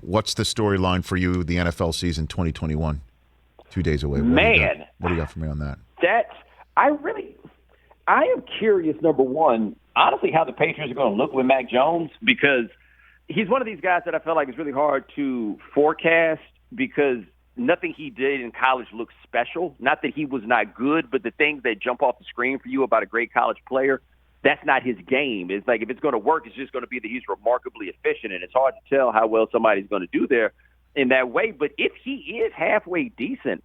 what's the storyline for you, the NFL season 2021? 2 days away. Man. What do you got for me on that? I am curious, number one, honestly, how the Patriots are going to look with Mac Jones, because he's one of these guys that I feel like is really hard to forecast because nothing he did in college looks special. Not that he was not good, but the things that jump off the screen for you about a great college player, that's not his game. It's like if it's going to work, it's just going to be that he's remarkably efficient, and it's hard to tell how well somebody's going to do there in that way. But if he is halfway decent,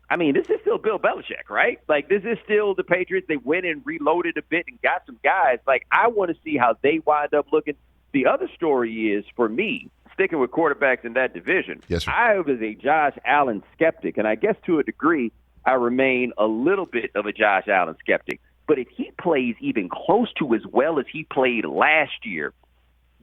I mean, this is still Bill Belichick, right? Like, this is still the Patriots. They went and reloaded a bit and got some guys. Like, I want to see how they wind up looking. The other story is, for me, sticking with quarterbacks in that division, yes, sir. I was a Josh Allen skeptic, and I guess to a degree I remain a little bit of a Josh Allen skeptic. But if he plays even close to as well as he played last year,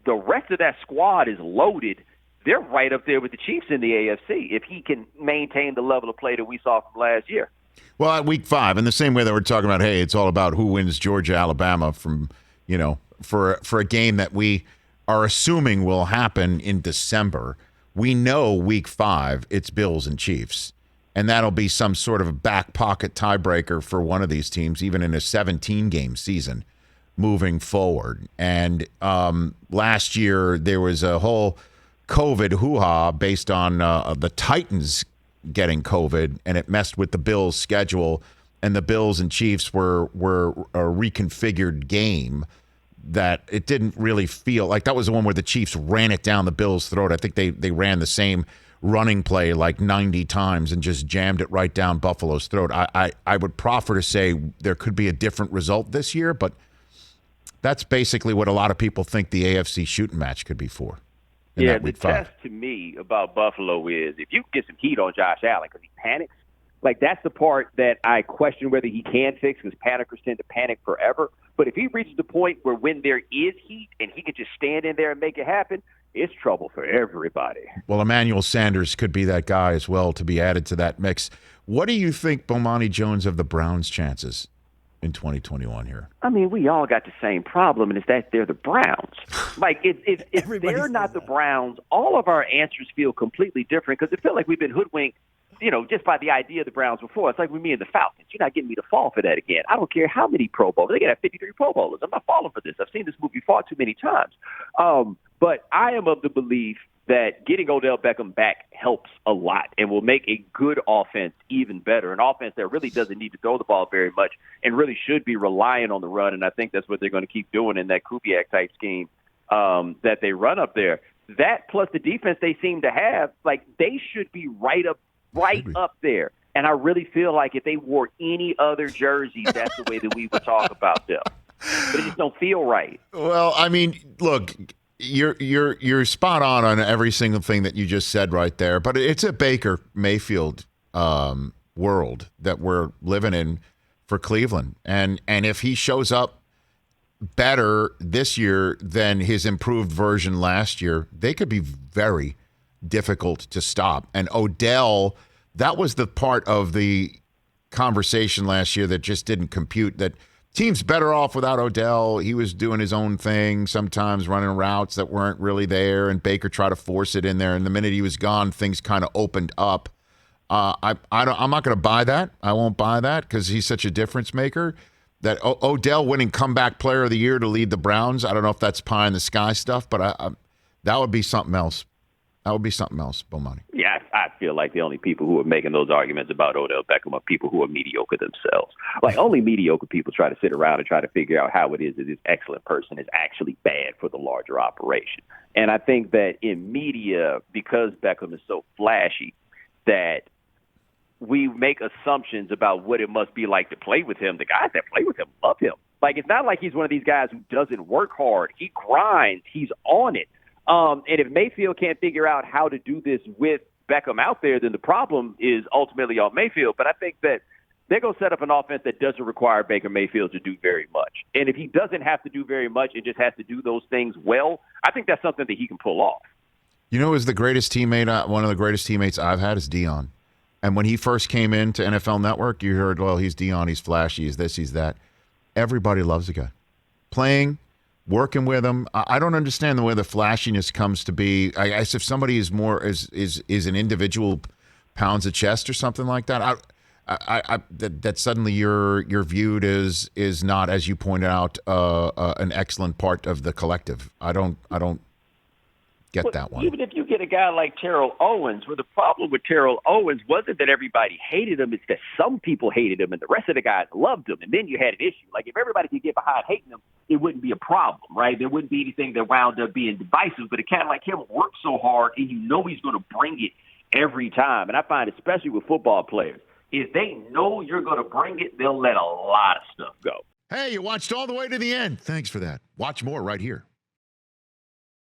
the rest of that squad is loaded. They're right up there with the Chiefs in the AFC if he can maintain the level of play that we saw from last year. Well, at week 5, in the same way that we're talking about, hey, it's all about who wins Georgia, Alabama from, for a game that we are assuming will happen in December. We know week 5, it's Bills and Chiefs. And that'll be some sort of a back pocket tiebreaker for one of these teams, even in a 17-game season moving forward. And last year there was a whole COVID hoo-ha based on the Titans getting COVID, and it messed with the Bills' schedule. And the Bills and Chiefs were a reconfigured game that it didn't really feel like. That was the one where the Chiefs ran it down the Bills' throat. I think they ran the same running play like 90 times and just jammed it right down Buffalo's throat. I would proffer to say there could be a different result this year, but that's basically what a lot of people think the AFC shooting match could be for. Yeah, the test to me about Buffalo is if you get some heat on Josh Allen because he panics, like that's the part that I question whether he can fix because panickers tend to panic forever. But if he reaches the point where when there is heat and he can just stand in there and make it happen, it's trouble for everybody. Well, Emmanuel Sanders could be that guy as well to be added to that mix. What do you think, Bomani Jones, of the Browns' chances in 2021 here? I mean, we all got the same problem, and it's that they're the Browns. Like, if they're not the Browns, all of our answers feel completely different because it feels like we've been hoodwinked, just by the idea of the Browns before. It's like with me and the Falcons. You're not getting me to fall for that again. I don't care how many Pro Bowlers. They can have 53 Pro Bowlers. I'm not falling for this. I've seen this movie far too many times. But I am of the belief that getting Odell Beckham back helps a lot and will make a good offense even better, an offense that really doesn't need to throw the ball very much and really should be relying on the run, and I think that's what they're going to keep doing in that Kubiak-type scheme that they run up there. That plus the defense they seem to have, like they should be right up there. And I really feel like if they wore any other jersey, that's the way that we would talk about them. But it just don't feel right. Well, I mean, look, you're spot on every single thing that you just said right there. But it's a Baker Mayfield world that we're living in for Cleveland, and if he shows up better this year than his improved version last year, they could be very difficult to stop. And Odell, that was the part of the conversation last year that just didn't compute, that team's better off without Odell. He was doing his own thing, sometimes running routes that weren't really there, and Baker tried to force it in there. And the minute he was gone, things kind of opened up. I'm not going to buy that. I won't buy that because he's such a difference maker. That Odell winning comeback player of the year to lead the Browns, I don't know if that's pie in the sky stuff, but that would be something else. That would be something else, Bomani. Yeah, I feel like the only people who are making those arguments about Odell Beckham are people who are mediocre themselves. Like, only mediocre people try to sit around and try to figure out how it is that this excellent person is actually bad for the larger operation. And I think that in media, because Beckham is so flashy, that we make assumptions about what it must be like to play with him. The guys that play with him love him. Like, it's not like he's one of these guys who doesn't work hard. He grinds. He's on it. And if Mayfield can't figure out how to do this with Beckham out there, then the problem is ultimately on Mayfield. But I think that they're going to set up an offense that doesn't require Baker Mayfield to do very much. And if he doesn't have to do very much and just has to do those things well, I think that's something that he can pull off. You know, is the greatest teammate, one of the greatest teammates I've had is Dion. And when he first came into NFL Network, you heard, well, he's Dion, he's flashy, he's this, he's that. Everybody loves the guy. Playing, working with him. I don't understand the way the flashiness comes to be. I guess if somebody is more is an individual pounds of chest or something like that, that suddenly you're viewed as is not, as you point out, an excellent part of the collective. I don't get that one. Even if you get a guy like Terrell Owens, where the problem with Terrell Owens wasn't that everybody hated him, it's that some people hated him and the rest of the guys loved him, and then you had an issue. Like, if everybody could get behind hating him, it wouldn't be a problem, right? There wouldn't be anything that wound up being divisive, but a cat like him works so hard, and you know he's going to bring it every time. And I find, especially with football players, if they know you're going to bring it, they'll let a lot of stuff go. Hey, you watched all the way to the end. Thanks for that. Watch more right here.